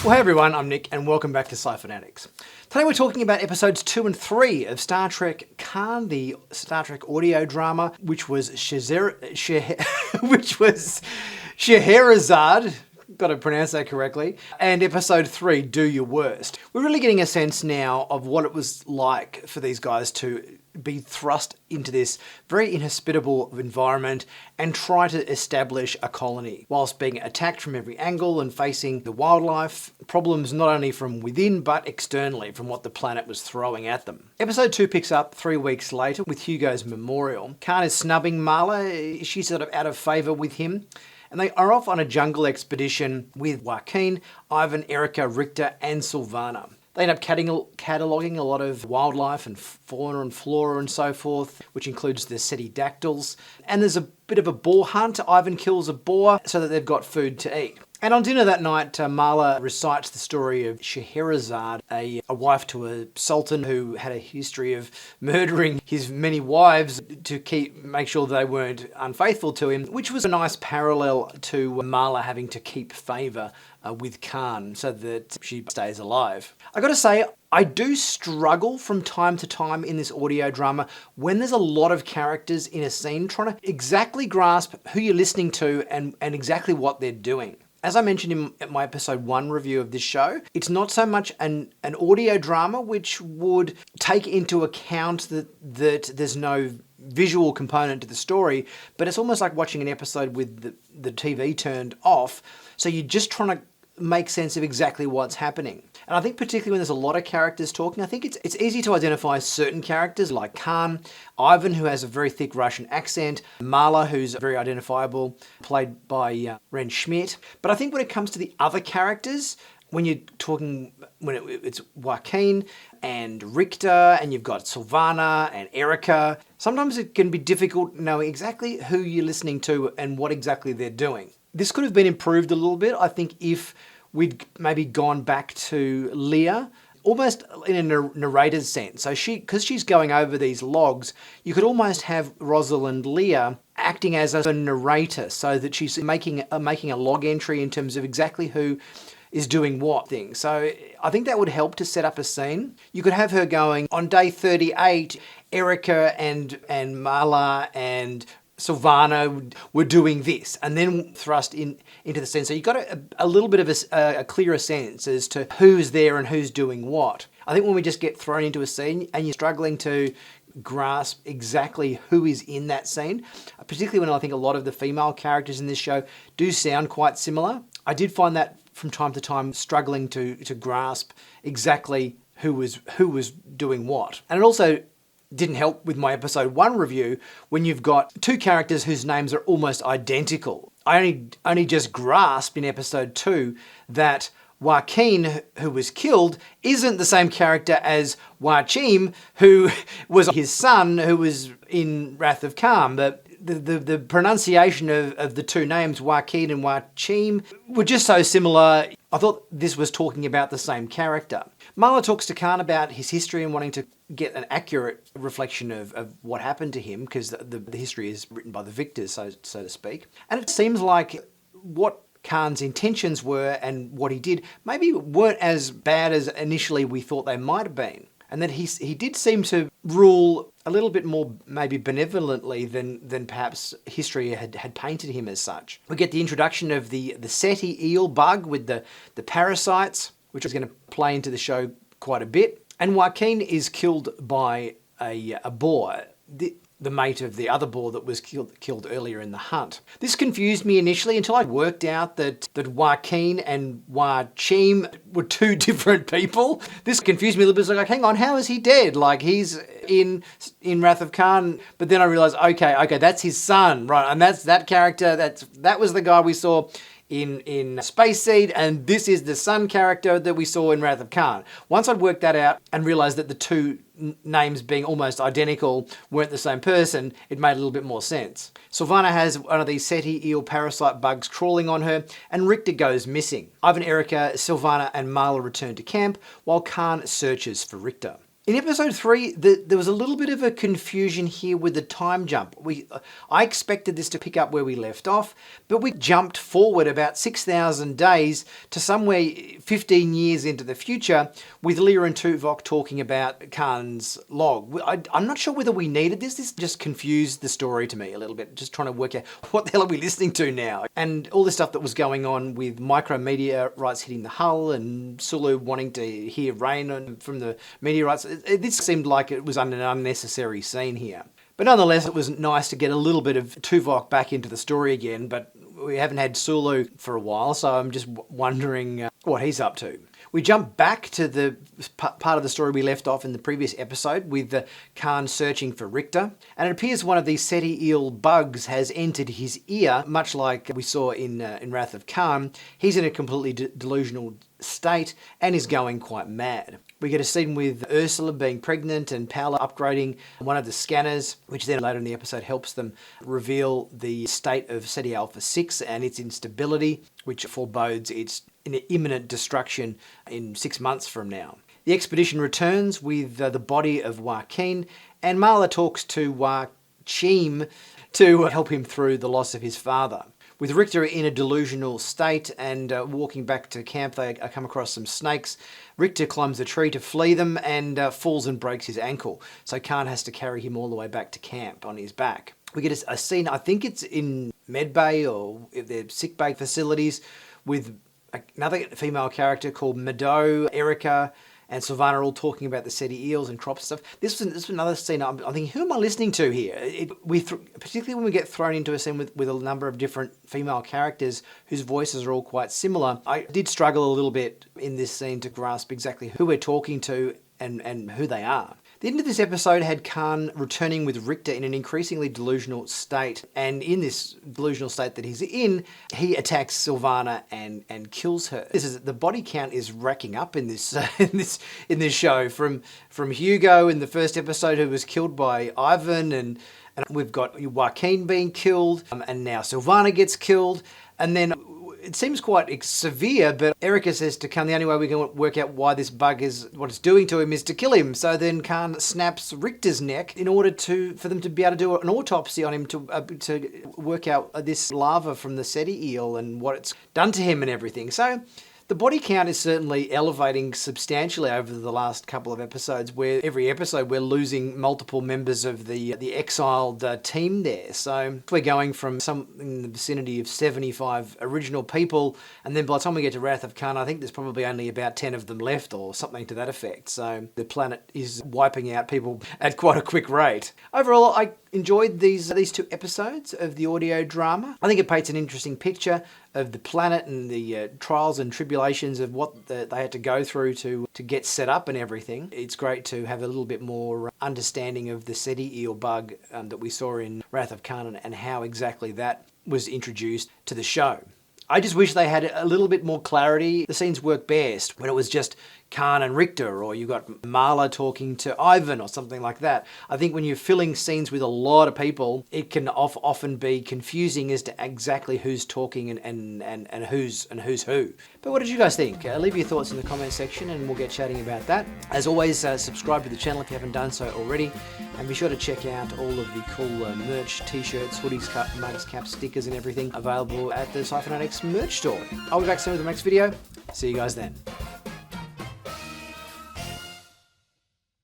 Well, hey everyone, I'm Nick and welcome back to Sci-Fanatics. Today we're talking about episodes 2 and 3 of Star Trek Khan, the Star Trek audio drama, which was Scheherazade, got to pronounce that correctly, and episode 3, Do Your Worst. We're really getting a sense now of what it was like for these guys to be thrust into this very inhospitable environment and try to establish a colony whilst being attacked from every angle and facing the wildlife problems not only from within but externally from what the planet was throwing at them. Episode 2 picks up 3 weeks later with Hugo's memorial. Khan is snubbing Marla. She's sort of out of favour with him. And they are off on a jungle expedition with Joaquin, Ivan, Erica, Richter and Silvana. They end up cataloguing a lot of wildlife and fauna and flora and so forth, which includes the Cetidactyls. And there's a bit of a boar hunt. Ivan kills a boar so that they've got food to eat. And on dinner that night, Marla recites the story of Scheherazade, a wife to a sultan who had a history of murdering his many wives to make sure they weren't unfaithful to him, which was a nice parallel to Marla having to keep favour with Khan so that she stays alive. I gotta say, I do struggle from time to time in this audio drama when there's a lot of characters in a scene trying to exactly grasp who you're listening to and exactly what they're doing. As I mentioned in my episode 1 review of this show, it's not so much an audio drama which would take into account that there's no visual component to the story, but it's almost like watching an episode with the TV turned off, so you're just trying to make sense of exactly what's happening. And I think particularly when there's a lot of characters talking, I think it's easy to identify certain characters like Khan, Ivan, who has a very thick Russian accent, Marla, who's very identifiable, played by Ren Schmidt. But I think when it comes to the other characters, when you're talking, it's Joaquin and Richter, and you've got Silvana and Erica, sometimes it can be difficult knowing exactly who you're listening to and what exactly they're doing. This could have been improved a little bit, I think, if we'd maybe gone back to Leah, almost in a narrator's sense. So because she's going over these logs, you could almost have Rosalind Leah acting as a narrator so that she's making a log entry in terms of exactly who is doing what thing. So I think that would help to set up a scene. You could have her going, on day 38, Erica and Marla and Silvana were doing this, and then thrust into the scene. So you've got a little bit of a clearer sense as to who's there and who's doing what. I think when we just get thrown into a scene and you're struggling to grasp exactly who is in that scene, particularly when I think a lot of the female characters in this show do sound quite similar, I did find that from time to time struggling to grasp exactly who was doing what. And it also didn't help with my episode 1 review when you've got two characters whose names are almost identical. I only just grasped in episode 2 that Joaquin, who was killed, isn't the same character as Joachim, who was his son, who was in Wrath of Khan. But the pronunciation of the two names, Joaquin and Joachim, were just so similar. I thought this was talking about the same character. Marla talks to Khan about his history and wanting to get an accurate reflection of what happened to him, because the history is written by the victors, so to speak. And it seems like what Khan's intentions were and what he did maybe weren't as bad as initially we thought they might have been. And that he did seem to rule a little bit more maybe benevolently than perhaps history had painted him as such. We get the introduction of the Seti eel bug with the parasites, which is going to play into the show quite a bit. And Joaquin is killed by a boar, the mate of the other boar that was killed earlier in the hunt. This confused me initially until I worked out that Joaquin and Joachim were two different people. This confused me a little bit. It's like, hang on, how is he dead? Like, he's in Wrath of Khan, but then I realized, okay, that's his son, right? And that's that character. That was the guy we saw in Space Seed, and this is the son character that we saw in Wrath of Khan. Once I'd worked that out and realised that the two names being almost identical weren't the same person, it made a little bit more sense. Silvana has one of these Seti eel parasite bugs crawling on her, and Richter goes missing. Ivan, Erica, Silvana and Marla return to camp while Khan searches for Richter. In episode 3, there was a little bit of a confusion here with the time jump. I expected this to pick up where we left off, but we jumped forward about 6,000 days to somewhere 15 years into the future with Leah and Tuvok talking about Khan's log. I'm not sure whether we needed this. This just confused the story to me a little bit, just trying to work out what the hell are we listening to now. And all this stuff that was going on with micrometeorites hitting the hull and Sulu wanting to hear rain from the meteorites. This seemed like it was an unnecessary scene here. But nonetheless, it was nice to get a little bit of Tuvok back into the story again, but we haven't had Sulu for a while, so I'm just wondering what he's up to. We jump back to the part of the story we left off in the previous episode with Khan searching for Richter, and it appears one of these Ceti eel bugs has entered his ear, much like we saw in Wrath of Khan. He's in a completely delusional state and is going quite mad. We get a scene with Ursula being pregnant and Paula upgrading one of the scanners, which then later in the episode helps them reveal the state of Ceti Alpha 6 and its instability, which forebodes its imminent destruction in 6 months from now. The expedition returns with the body of Joaquin, and Marla talks to Joachim to help him through the loss of his father. With Richter in a delusional state and walking back to camp, they come across some snakes. Richter climbs a tree to flee them and falls and breaks his ankle. So Khan has to carry him all the way back to camp on his back. We get a scene, I think it's in medbay or their sickbay facilities, with another female character called Mado, Erica, and Silvana all talking about the Ceti eels and crops and stuff. This was another scene I'm thinking, who am I listening to here? Particularly when we get thrown into a scene with a number of different female characters whose voices are all quite similar. I did struggle a little bit in this scene to grasp exactly who we're talking to and who they are. The end of this episode had Khan returning with Richter in an increasingly delusional state, and in this delusional state that he's in, he attacks Silvana and kills her. The body count is racking up in this in this show, from Hugo in the first episode, who was killed by Ivan, and we've got Joaquin being killed, and now Silvana gets killed, and then it seems quite severe, but Erica says to Khan the only way we can work out why this bug is, what it's doing to him, is to kill him. So then Khan snaps Richter's neck in order for them to be able to do an autopsy on him to work out this larva from the Ceti eel and what it's done to him and everything. So the body count is certainly elevating substantially over the last couple of episodes, where every episode we're losing multiple members of the exiled team there. So we're going from something in the vicinity of 75 original people, and then by the time we get to Wrath of Khan, I think there's probably only about 10 of them left or something to that effect. So the planet is wiping out people at quite a quick rate. Overall, I enjoyed these 2 episodes of the audio drama. I think it paints an interesting picture of the planet and the trials and tribulations of what they had to go through to get set up and everything. It's great to have a little bit more understanding of the Ceti eel bug that we saw in Wrath of Khan and how exactly that was introduced to the show. I just wish they had a little bit more clarity. The scenes work best when it was just Khan and Richter, or you got Marla talking to Ivan or something like that. I think when you're filling scenes with a lot of people, it can often be confusing as to exactly who's talking and who's who. But what did you guys think? Leave your thoughts in the comment section and we'll get chatting about that. As always, subscribe to the channel if you haven't done so already, and be sure to check out all of the cool merch, t-shirts, hoodies, mugs, caps, stickers and everything available at the Sci-Fanatics merch store. I'll be back soon with the next video. See you guys then.